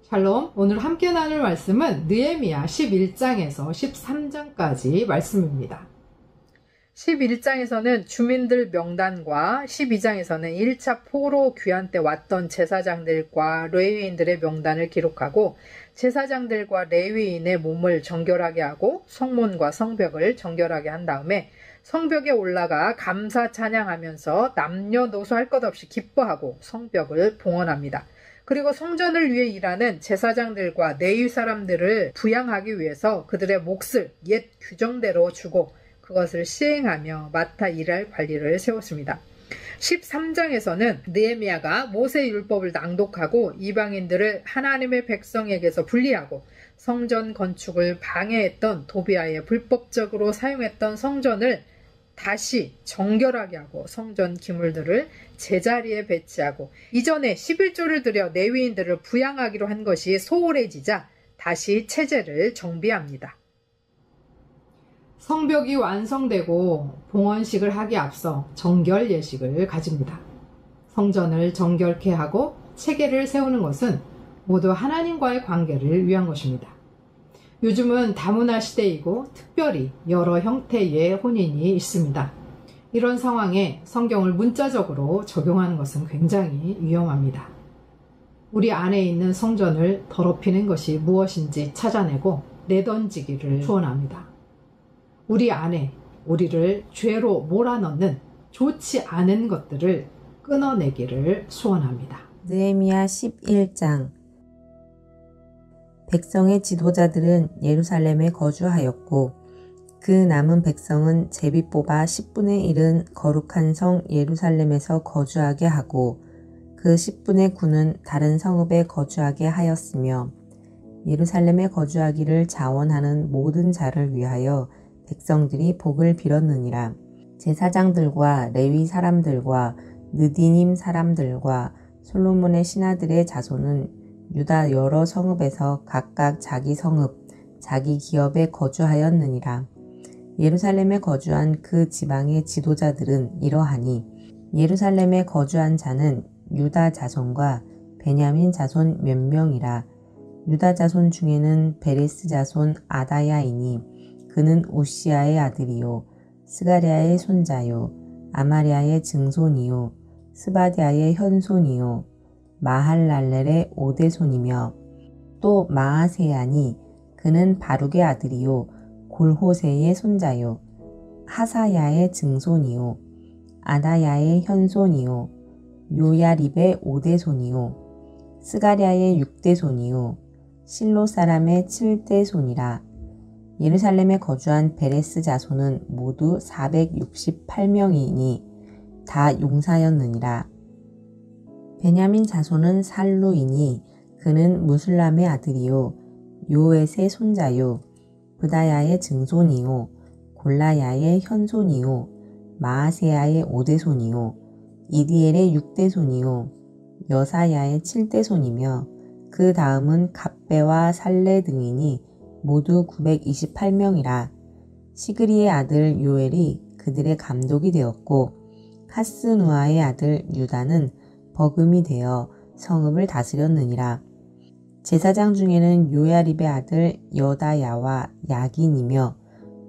샬롬, 오늘 함께 나눌 말씀은 느헤미야 11장에서 13장까지 말씀입니다. 11장에서는 주민들 명단과 12장에서는 1차 포로 귀환 때 왔던 제사장들과 레위인들의 명단을 기록하고 제사장들과 레위인의 몸을 정결하게 하고 성문과 성벽을 정결하게 한 다음에 성벽에 올라가 감사 찬양하면서 남녀노소 할 것 없이 기뻐하고 성벽을 봉헌합니다. 그리고 성전을 위해 일하는 제사장들과 레위 사람들을 부양하기 위해서 그들의 몫을 옛 규정대로 주고 그것을 시행하며 맡아 일할 관리를 세웠습니다. 13장에서는 느헤미야가 모세의 율법을 낭독하고 이방인들을 하나님의 백성에게서 분리하고 성전 건축을 방해했던 도비아의 불법적으로 사용했던 성전을 다시 정결하게 하고 성전 기물들을 제자리에 배치하고 이전에 11조를 들여 레위인들을 부양하기로 한 것이 소홀해지자 다시 체제를 정비합니다. 성벽이 완성되고 봉헌식을 하기에 앞서 정결 예식을 가집니다. 성전을 정결케 하고 체계를 세우는 것은 모두 하나님과의 관계를 위한 것입니다. 요즘은 다문화 시대이고 특별히 여러 형태의 혼인이 있습니다. 이런 상황에 성경을 문자적으로 적용하는 것은 굉장히 위험합니다. 우리 안에 있는 성전을 더럽히는 것이 무엇인지 찾아내고 내던지기를 추원합니다. 우리 안에 우리를 죄로 몰아넣는 좋지 않은 것들을 끊어내기를 소원합니다. 느헤미야 11장. 백성의 지도자들은 예루살렘에 거주하였고 그 남은 백성은 제비 뽑아 10분의 1은 거룩한 성 예루살렘에서 거주하게 하고 그 10분의 9는 다른 성읍에 거주하게 하였으며 예루살렘에 거주하기를 자원하는 모든 자를 위하여 백성들이 복을 빌었느니라. 제사장들과 레위 사람들과 느디님 사람들과 솔로몬의 신하들의 자손은 유다 여러 성읍에서 각각 자기 성읍, 자기 기업에 거주하였느니라. 예루살렘에 거주한 그 지방의 지도자들은 이러하니 예루살렘에 거주한 자는 유다 자손과 베냐민 자손 몇 명이라. 유다 자손 중에는 베레스 자손 아다야이니 그는 우시아의 아들이요 스가랴의 손자요 아마랴의 증손이요 스바디아의 현손이요 마할랄렐의 오대손이며 또 마아세야니 그는 바룩의 아들이요 골호세의 손자요 하사야의 증손이요 아다야의 현손이요 요야립의 오대손이요 스가랴의 6대손이요 실로 사람의 7대손이라. 예루살렘에 거주한 베레스 자손은 모두 468명이니 다 용사였느니라. 베냐민 자손은 살루이니 그는 무술람의 아들이요 요엣의 손자요 브다야의 증손이요 골라야의 현손이요 마아세야의 5대손이요 이디엘의 6대손이요 여사야의 7대손이며 그 다음은 갑배와 살레 등이니 모두 928명이라. 시그리의 아들 요엘이 그들의 감독이 되었고 하스누아의 아들 유다는 버금이 되어 성읍을 다스렸느니라. 제사장 중에는 요야립의 아들 여다야와 야긴이며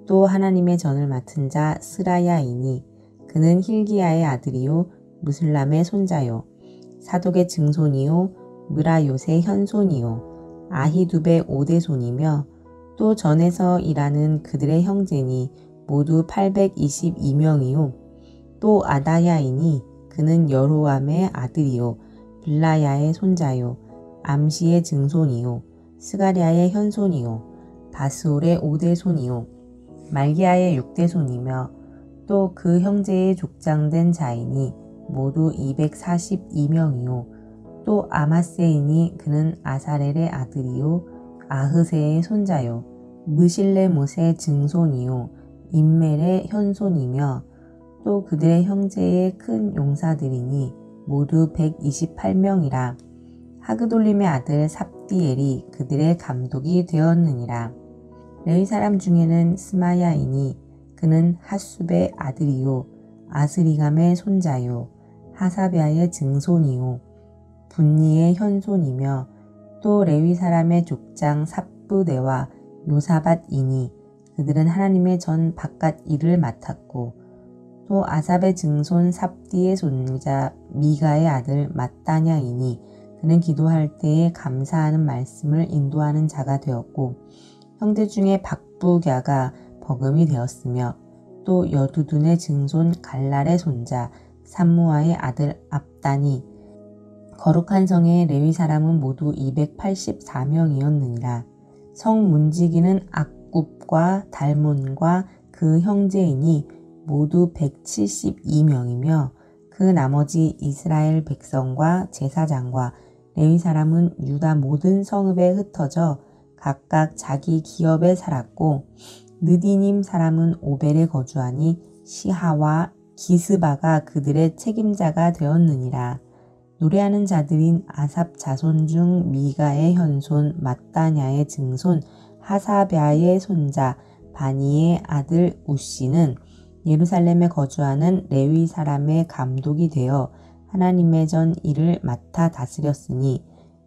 또 하나님의 전을 맡은 자 스라야이니 그는 힐기야의 아들이요 무슬람의 손자요 사독의 증손이요 느라요의 현손이요 아히두베 5대손이며 또 전에서 일하는 그들의 형제니 모두 822명이요 또 아다야이니 그는 여로암의 아들이요 빌라야의 손자요 암시의 증손이요 스가랴의 현손이요 바스올의 5대손이요 말기야의 6대손이며 또 그 형제의 족장된 자이니 모두 242명이요 또 아마세이니 그는 아사렐의 아들이요 아흐세의 손자요 무실레못의 증손이요 임멜의 현손이며 또 그들의 형제의 큰 용사들이니 모두 128명이라. 하그돌림의 아들 삽디엘이 그들의 감독이 되었느니라. 레위 사람 중에는 스마야이니 그는 핫숲의 아들이요 아스리감의 손자요 하사비아의 증손이요 분니의 현손이며 또 레위 사람의 족장 삽부대와 요사밧이니 그들은 하나님의 전 바깥 일을 맡았고, 또 아삽의 증손 삽디의 손자 미가의 아들 mat단야이니 그는 기도할 때에 감사하는 말씀을 인도하는 자가 되었고, 형제 중에 박부갸가 버금이 되었으며, 또 여두둔의 증손 갈랄의 손자 삼무아의 아들 압단이, 거룩한 성의 레위 사람은 모두 284명이었느니라. 성 문지기는 악굽과 달몬과 그 형제이니 모두 172명이며, 그 나머지 이스라엘 백성과 제사장과 레위 사람은 유다 모든 성읍에 흩어져 각각 자기 기업에 살았고, 느디님 사람은 오벨에 거주하니 시하와 기스바가 그들의 책임자가 되었느니라. 노래하는 자들인 아삽 자손 중 미가의 현손 mat단야의 증손 하사랴의 손자 바니의 아들 우시는 예루살렘에 거주하는 레위 사람의 감독이 되어 하나님의 전 일을 맡아 다스렸으니,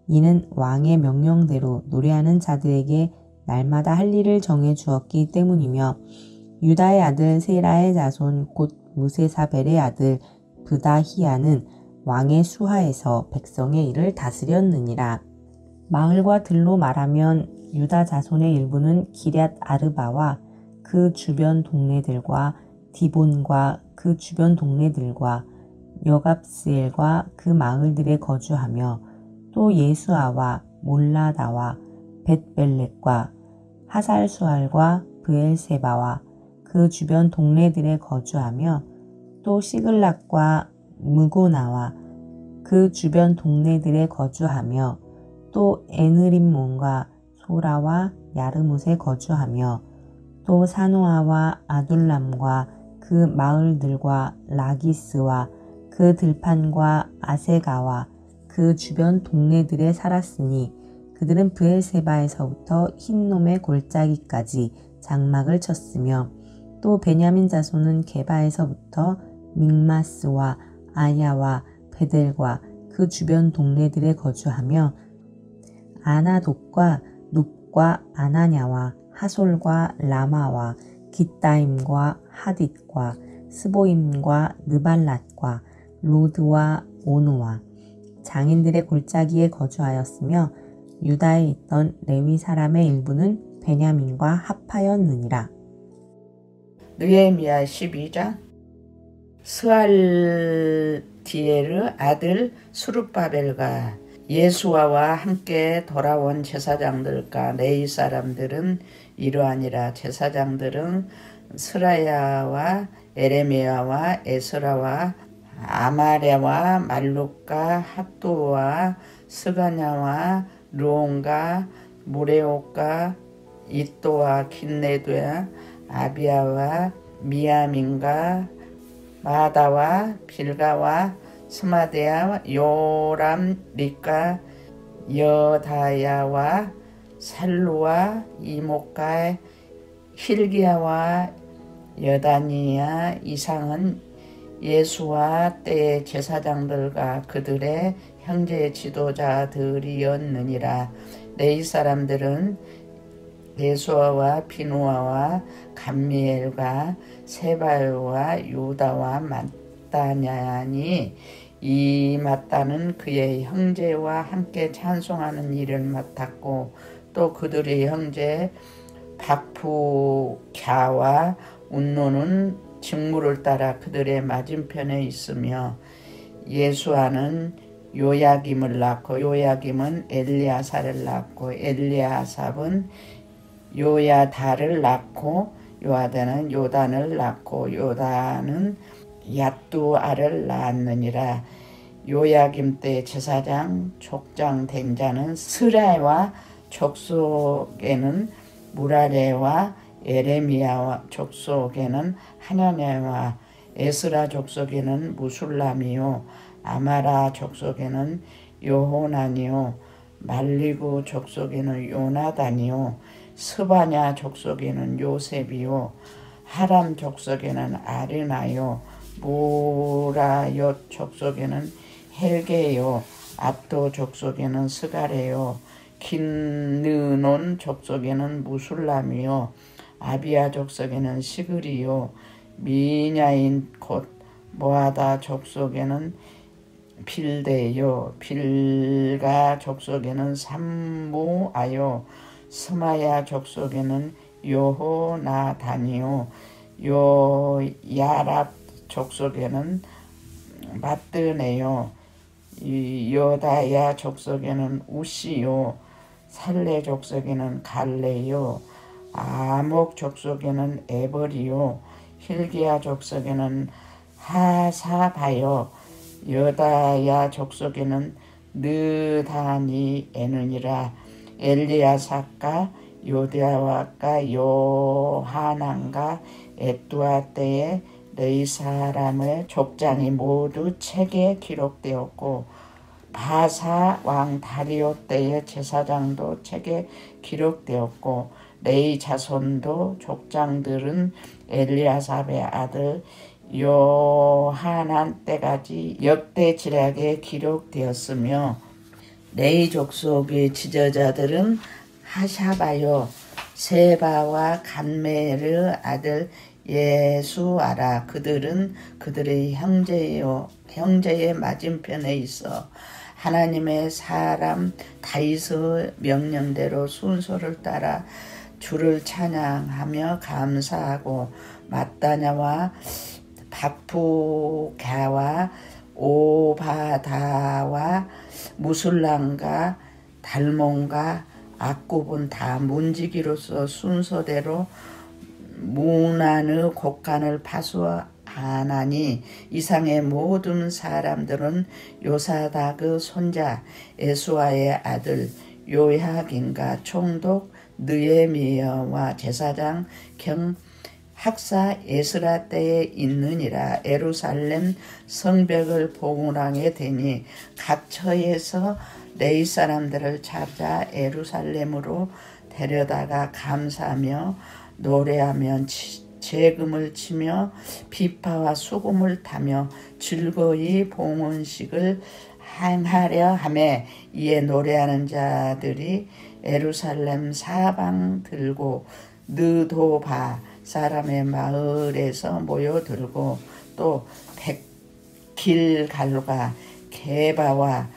이는 왕의 명령대로 노래하는 자들에게 날마다 할 일을 정해 주었기 때문이며, 유다의 아들 세라의 자손 곧 무세사벨의 아들 브다히야는 왕의 수하에서 백성의 일을 다스렸느니라. 마을과 들로 말하면 유다 자손의 일부는 기럇 아르바와 그 주변 동네들과 디본과 그 주변 동네들과 여갑스엘과 그 마을들에 거주하며, 또 예수아와 몰라다와 벳벨렉과 하살수알과 브엘세바와 그 주변 동네들에 거주하며, 또 시글락과 무고나와 그 주변 동네들에 거주하며, 또 에느림몬과 소라와 야르뭇에 거주하며, 또 사노아와 아둘람과 그 마을들과 라기스와 그 들판과 아세가와 그 주변 동네들에 살았으니, 그들은 브엘세바에서부터 흰놈의 골짜기까지 장막을 쳤으며, 또 베냐민 자손은 게바에서부터 믹마스와 아야와 베델과 그 주변 동네들에 거주하며, 아나돗과 눕과 아나냐와 하솔과 라마와 깃다임과 하딧과 스보임과 느발랏과 로드와 오노와 장인들의 골짜기에 거주하였으며, 유다에 있던 레위 사람의 일부는 베냐민과 합하였느니라. 느헤미야 12장. 스알디에르 아들 수룹바벨과 예수아와 함께 돌아온 제사장들과 레위 사람들은 이러하니라. 제사장들은 스라야와 에레미야와 에스라와 아마랴와 말룩과 핫도와 스가냐와 르온과 무레오과 이또와 킨네드와 아비야와 미야민과 마다와 빌가와 스마데야 요람리과 여다야와 살루와 이모가 힐기야와 여다니야 이상은 예수와 때의 제사장들과 그들의 형제 지도자들이었느니라. 레위 사람들은 예수아와 비누아와 감미엘과 세바요와 유다와 mat단야니, 이 mat단은 그의 형제와 함께 찬송하는 일을 맡았고, 또 그들의 형제 박부갸와 운노는 직무를 따라 그들의 맞은편에 있으며, 예수아는 요야김을 낳고, 요야김은 엘리아사를 낳고, 엘리아삽은 요야다를 낳고, 요아다는 요단을 낳고, 요단은 얏두아를 낳았느니라. 요야김 때 제사장 족장 된 자는 스라와 족속에는 무라레와 에레미야와 족속에는 하나냐와 에스라 족속에는 무술람이요 아마라 족속에는 요호나니요 말리구 족속에는 요나단이요 스바냐 족속에는 요셉이요 하람 족속에는 아르나요 무라옅 족속에는 헬게요 압도 족속에는 스가레요 긴느논 족속에는 무술람이요 아비아 족속에는 시글이요 미냐인 곧 모아다 족속에는 빌대요 빌가 족속에는 삼무아요 스마야 족속에는 요호나단이요 요야랍 족속에는 마뜨네요 요다야 족속에는 우시요 살레 족속에는 갈레요 아목 족속에는 에벌이요 힐기야 족속에는 하사바요 여다야 족속에는 느다니에느니라 엘리야사가 요다와가 요하난가 에뚜아 때에 너희 사람의 족장이 모두 책에 기록되었고 바사 왕 다리오 때의 제사장도 책에 기록되었고 레이 자손도 족장들은 엘리아삽의 아들 요하난 때까지 역대 지략에 기록되었으며 레이 족속의 지저자들은 하샤바요 세바와 간메르 아들 예수아라 그들은 그들의 형제의 맞은편에 있어 하나님의 사람 다윗의 명령대로 순서를 따라 주를 찬양하며 감사하고 마따냐와 바푸갸와 오바다와 무술람과 달몬과 악굽은 다 문지기로서 순서대로 문안의 곡간을 파수하나니 이상의 모든 사람들은 요사닥의 손자 에수아의 아들 요야긴과 총독 느헤미야와 제사장 경 학사 에스라 때에 있느니라. 예루살렘 성벽을 봉헌하게 되니 각 처에서 레위 사람들을 찾아 예루살렘으로 데려다가 감사하며 노래하며 재금을 치며 비파와 수금을 타며 즐거이 봉헌식을 행하려 하매 이에 노래하는 자들이 예루살렘 사방 들고 느도바 사람의 마을에서 모여들고 또 백길갈과 게바와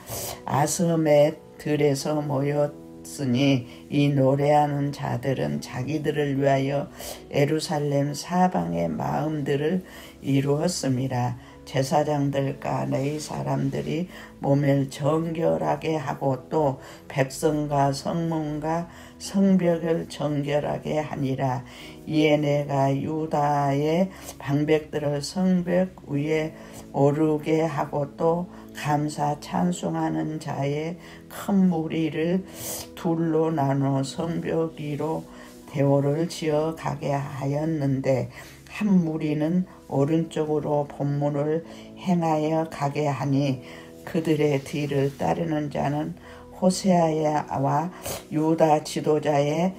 아스멧 들에서 모였으니 이 노래하는 자들은 자기들을 위하여 예루살렘 사방의 마음들을 이루었습니다. 제사장들과 레위 사람들이 몸을 정결하게 하고 또 백성과 성문과 성벽을 정결하게 하니라. 이에 내가 유다의 방백들을 성벽 위에 오르게 하고 또 감사 찬송하는 자의 큰 무리를 둘로 나눠 성벽 위로 대오를 지어 가게 하였는데 한 무리는 오른쪽으로 본문을 행하여 가게 하니 그들의 뒤를 따르는 자는 호세아와 유다 지도자의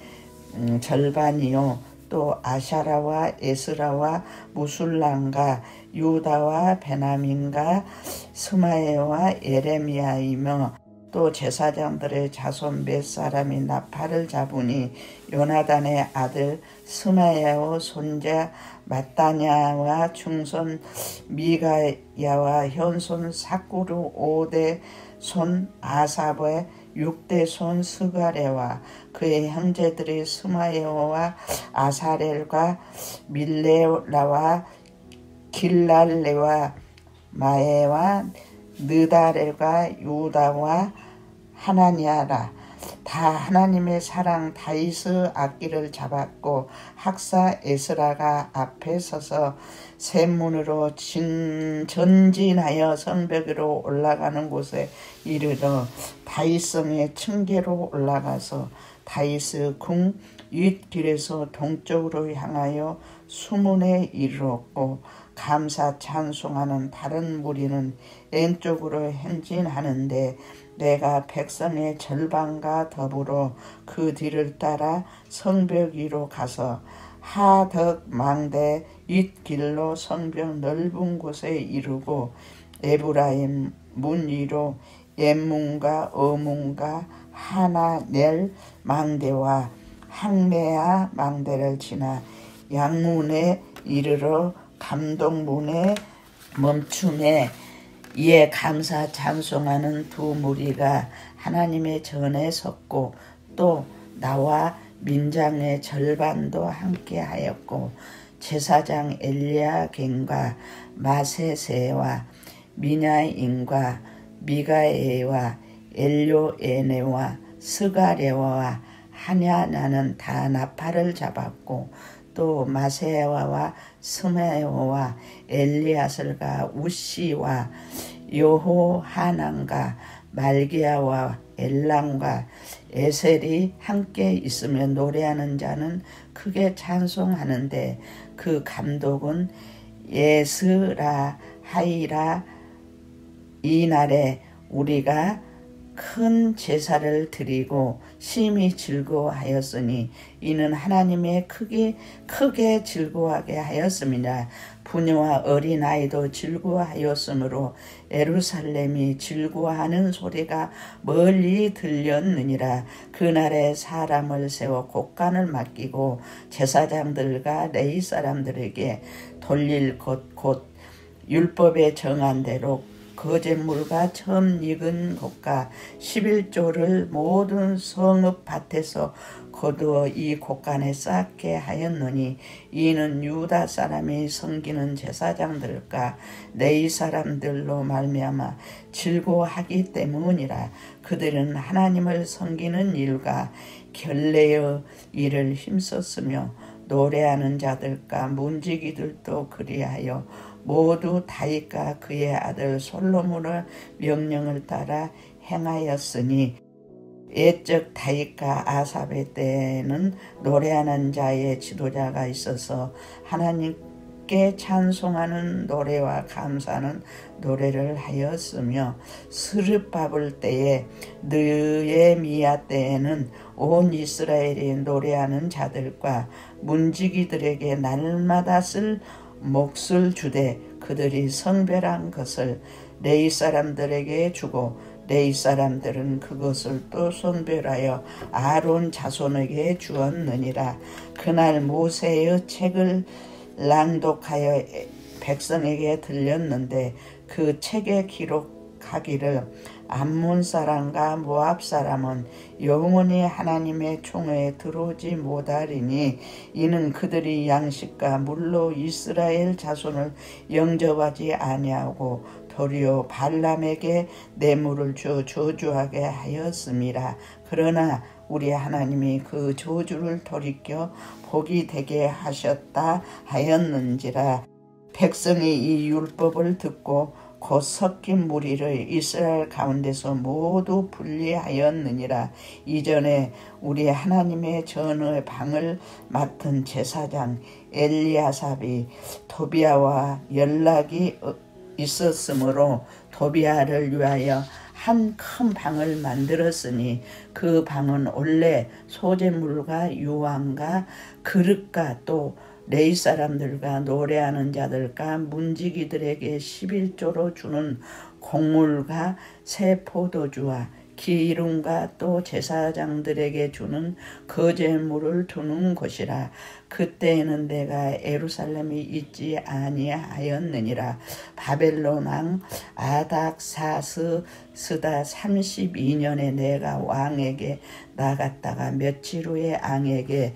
절반이요 또 아샤라와 에스라와 무술람과 유다와 베냐민과 스마야와 예레미야이며 또 제사장들의 자손 몇 사람이 나팔을 잡으니 요나단의 아들 스마야와 손자 마따냐와 중손 미가야와 현손 사꾸르 5대 손 아삽의 6대 손 스가레와 그의 형제들이 스마야와 아사렐과 밀레라와 길랄레와 마에와 느다렐과 유다와 하나니아라. 다 하나님의 사랑 다윗의 악기를 잡았고 학사 에스라가 앞에 서서 샘문으로 전진하여 성벽으로 올라가는 곳에 이르러 다윗성의 층계로 올라가서 다윗의 궁 윗길에서 동쪽으로 향하여 수문에 이르렀고 감사 찬송하는 다른 무리는 왼쪽으로 행진하는데 내가 백성의 절반과 더불어 그 뒤를 따라 성벽 위로 가서 하덕 망대 윗길로 성벽 넓은 곳에 이르고 에브라임 문 위로 옛문과 어문과 하나넬 망대와 항메아 망대를 지나 양문에 이르러 감독문에 멈춤에 이에 감사 찬송하는 두 무리가 하나님의 전에 섰고 또 나와 민장의 절반도 함께 하였고 제사장 엘리야갱과 마세세와 미냐인과 미가에와 엘요에네와 스가랴와 하냐나는 다 나팔을 잡았고 또 마세야와 스메오와 엘리아슬과 우시와 여호하난과 말기야와 엘람과 에셀이 함께 있으며 노래하는 자는 크게 찬송하는데 그 감독은 예스라하이라. 이날에 우리가 큰 제사를 드리고 심히 즐거워하였으니 이는 하나님의 크게 즐거워하게 하였음이라. 부녀와 어린아이도 즐거워하였으므로 예루살렘이 즐거워하는 소리가 멀리 들렸느니라. 그날에 사람을 세워 곡간을 맡기고 제사장들과 레위 사람들에게 돌릴 것 곧 율법에 정한 대로 거제물과 처음 익은 것과 11조를 모든 성읍 밭에서 거두어 이 곡간에 쌓게 하였노니 이는 유다 사람이 섬기는 제사장들과 레위 사람들로 말미암아 즐거워하기 때문이라. 그들은 하나님을 섬기는 일과 결례의 일을 힘썼으며 노래하는 자들과 문지기들도 그리하여 모두 다윗과 그의 아들 솔로몬의 명령을 따라 행하였으니 옛적 다윗과 아삽의 때에는 노래하는 자의 지도자가 있어서 하나님께 찬송하는 노래와 감사하는 노래를 하였으며 스룹바벨 때에 느헤미야 때에는 온 이스라엘이 노래하는 자들과 문지기들에게 날마다 쓸 몫을 주되 그들이 성별한 것을 레위 사람들에게 주고 레위 사람들은 그것을 또 성별하여 아론 자손에게 주었느니라. 그날 모세의 책을 낭독하여 백성에게 들렸는데 그 책에 기록하기를 암몬 사람과 모압 사람은 영원히 하나님의 총회에 들어오지 못하리니 이는 그들이 양식과 물로 이스라엘 자손을 영접하지 아니하고 도리어 발람에게 뇌물을 줘 저주하게 하였음이라. 그러나 우리 하나님이 그 저주를 돌이켜 복이 되게 하셨다 하였는지라. 백성이 이 율법을 듣고 곧 섞인 무리를 이스라엘 가운데서 모두 분리하였느니라. 이전에 우리 하나님의 전의 방을 맡은 제사장 엘리아삽이 도비아와 연락이 있었으므로 도비아를 위하여 한 큰 방을 만들었으니 그 방은 원래 소재물과 유황과 그릇과 또 레위 사람들과 노래하는 자들과 문지기들에게 11조로 주는 곡물과 새 포도주와 기름과 또 제사장들에게 주는 거제물을 두는 곳이라. 그때에는 내가 예루살렘이 있지 아니하였느니라. 바벨론 왕 아닥사스다 32년에 내가 왕에게 나갔다가 며칠 후에 왕에게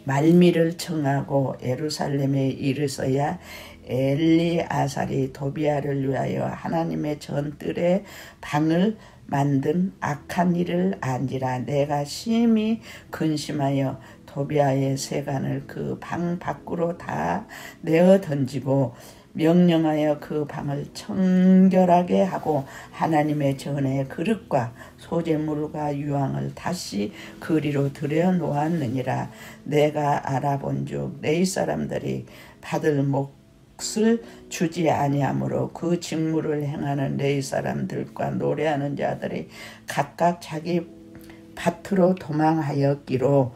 말미를 청하고 예루살렘에 이르서야 엘리아살이 도비아를 위하여 하나님의 전뜰에 방을 만든 악한 일을 안지라. 내가 심히 근심하여 도비아의 세간을 그 방 밖으로 다 내어 던지고 명령하여 그 방을 청결하게 하고 하나님의 전에 그릇과 소재물과 유황을 다시 그리로 들여 놓았느니라. 내가 알아본즉 레위 사람들이 받을 몫을 주지 아니하므로 그 직무를 행하는 레위 사람들과 노래하는 자들이 각각 자기 밭으로 도망하였기로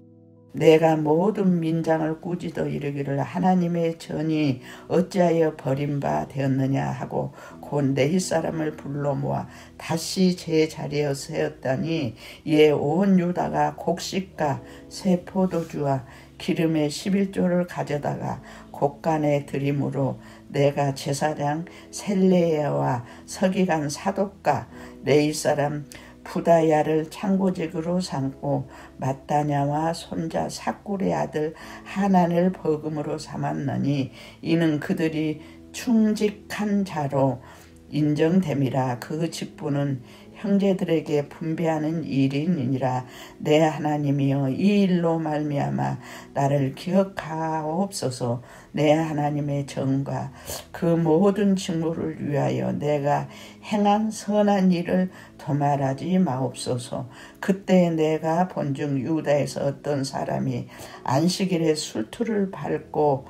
내가 모든 민장을 꾸짖어 이르기를 하나님의 전이 어찌하여 버림바 되었느냐 하고 곧 네 사람을 불러 모아 다시 제 자리에 세웠더니 이에 온 유다가 곡식과 새 포도주와 기름의 11조를 가져다가 곡간에 들이므로 내가 제사장 셀레야와 서기관 사독과 레위 사람 부다야를 창고직으로 삼고 마따냐와 손자 삭굴의 아들 하난을 버금으로 삼았느니 이는 그들이 충직한 자로 인정됨이라. 그 직분은 형제들에게 분배하는 일이니라. 내 하나님이여 이 일로 말미암아 나를 기억하옵소서. 내 하나님의 정과 그 모든 직무를 위하여 내가 행한 선한 일을 도말하지 마옵소서. 그때 내가 본즉 유다에서 어떤 사람이 안식일에 술투를 밟고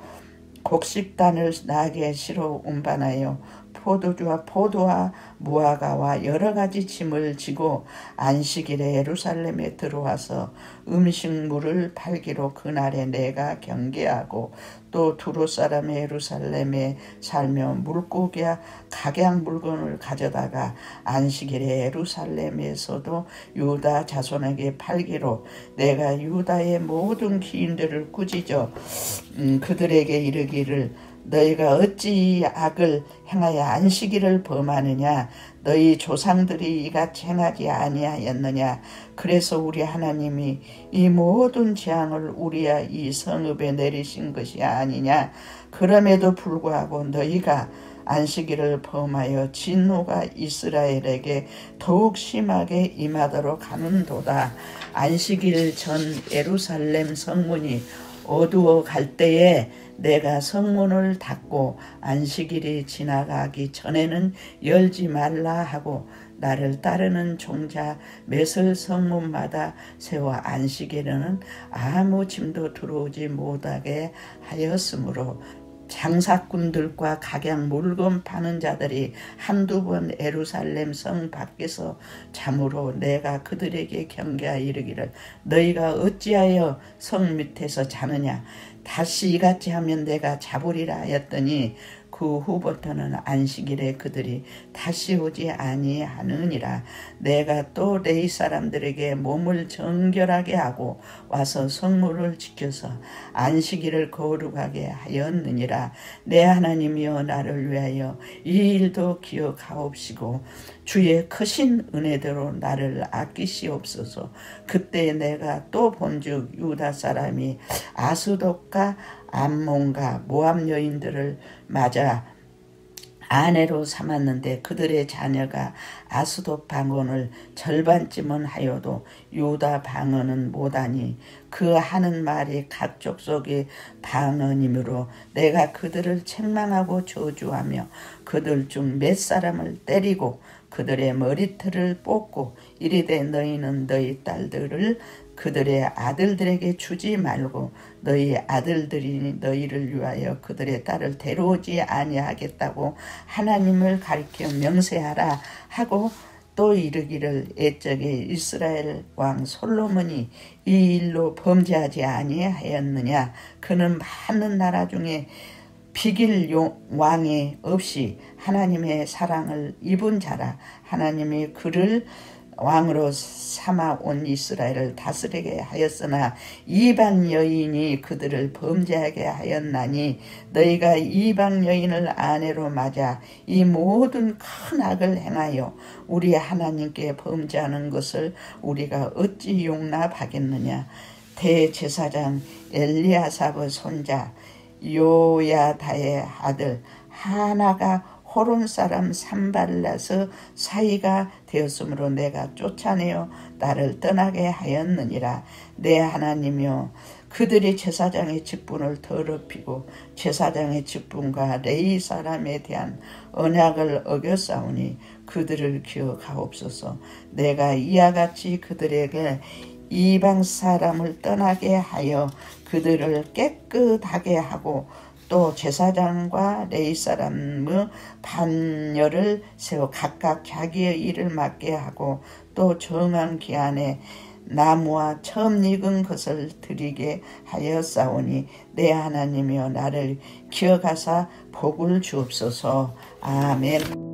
곡식단을 나게 실어 운반하여 포도와 무화과와 여러 가지 짐을 지고 안식일에 예루살렘에 들어와서 음식물을 팔기로 그날에 내가 경계하고 또 두로 사람의 예루살렘에 살며 물고기와 각양 물건을 가져다가 안식일에 예루살렘에서도 유다 자손에게 팔기로 내가 유다의 모든 기인들을 꾸짖어 그들에게 이르기를 너희가 어찌 이 악을 행하여 안식일을 범하느냐. 너희 조상들이 이같이 행하지 아니하였느냐. 그래서 우리 하나님이 이 모든 재앙을 우리야 이 성읍에 내리신 것이 아니냐. 그럼에도 불구하고 너희가 안식일을 범하여 진노가 이스라엘에게 더욱 심하게 임하도록 하는도다. 안식일 전 예루살렘 성문이 어두워 갈 때에 내가 성문을 닫고 안식일이 지나가기 전에는 열지 말라 하고 나를 따르는 종자 매설 성문마다 세워 안식일에는 아무 짐도 들어오지 못하게 하였으므로 장사꾼들과 각양 물건 파는 자들이 한두 번 예루살렘 성 밖에서 잠으로 내가 그들에게 경계하여 이르기를 너희가 어찌하여 성 밑에서 자느냐. 다시 이같이 하면 내가 잡으리라 하였더니 그 후부터는 안식일에 그들이 다시 오지 아니하느니라. 내가 또 레위 사람들에게 몸을 정결하게 하고 와서 성물을 지켜서 안식일을 거룩하게 하였느니라. 내 하나님이여 나를 위하여 이 일도 기억하옵시고 주의 크신 은혜대로 나를 아끼시옵소서. 그때 내가 또 본즉 유다 사람이 아스돗과 암몬과 모압 여인들을 맞아 아내로 삼았는데 그들의 자녀가 아스돗 방언을 절반쯤은 하여도 유다 방언은 못하니 그 하는 말이 각 족속의 방언이므로 내가 그들을 책망하고 저주하며 그들 중 몇 사람을 때리고 그들의 머리털을 뽑고 이르되 너희는 너희 딸들을 그들의 아들들에게 주지 말고 너희 아들들이 너희를 위하여 그들의 딸을 데려오지 아니하겠다고 하나님을 가리켜 명세하라 하고 또 이르기를 옛적에 이스라엘 왕 솔로몬이 이 일로 범죄하지 아니하였느냐. 그는 많은 나라 중에 비길 왕이 없이 하나님의 사랑을 입은 자라. 하나님이 그를 왕으로 삼아 온 이스라엘을 다스리게 하였으나 이방 여인이 그들을 범죄하게 하였나니 너희가 이방 여인을 아내로 맞아 이 모든 큰 악을 행하여 우리 하나님께 범죄하는 것을 우리가 어찌 용납하겠느냐. 대제사장 엘리아삽의 손자 요야다의 아들 하나가 호론 사람 산발라서 사이가 되었으므로 내가 쫓아내어 나를 떠나게 하였느니라. 내 하나님이여 그들이 제사장의 직분을 더럽히고 제사장의 직분과 레위 사람에 대한 언약을 어겼사오니 그들을 기억하옵소서. 내가 이와 같이 그들에게 이방 사람을 떠나게 하여 그들을 깨끗하게 하고 또 제사장과 레위 사람의 반열을 세워 각각 자기의 일을 맡게 하고 또 정한 기한에 나무와 처음 익은 것을 드리게 하였사오니 내 하나님이여 나를 기억하사 복을 주옵소서. 아멘.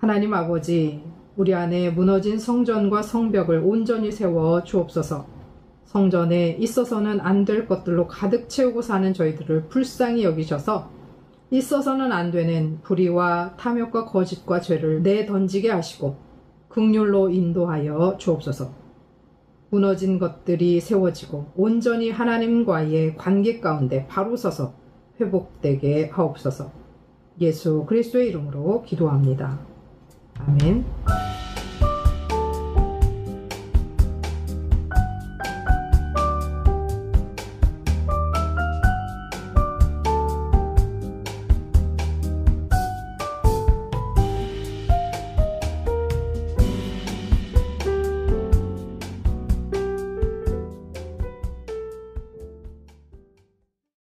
하나님 아버지, 우리 안에 무너진 성전과 성벽을 온전히 세워 주옵소서. 성전에 있어서는 안 될 것들로 가득 채우고 사는 저희들을 불쌍히 여기셔서 있어서는 안 되는 불의와 탐욕과 거짓과 죄를 내던지게 하시고 긍휼로 인도하여 주옵소서. 무너진 것들이 세워지고 온전히 하나님과의 관계 가운데 바로 서서 회복되게 하옵소서. 예수 그리스도의 이름으로 기도합니다. 아멘.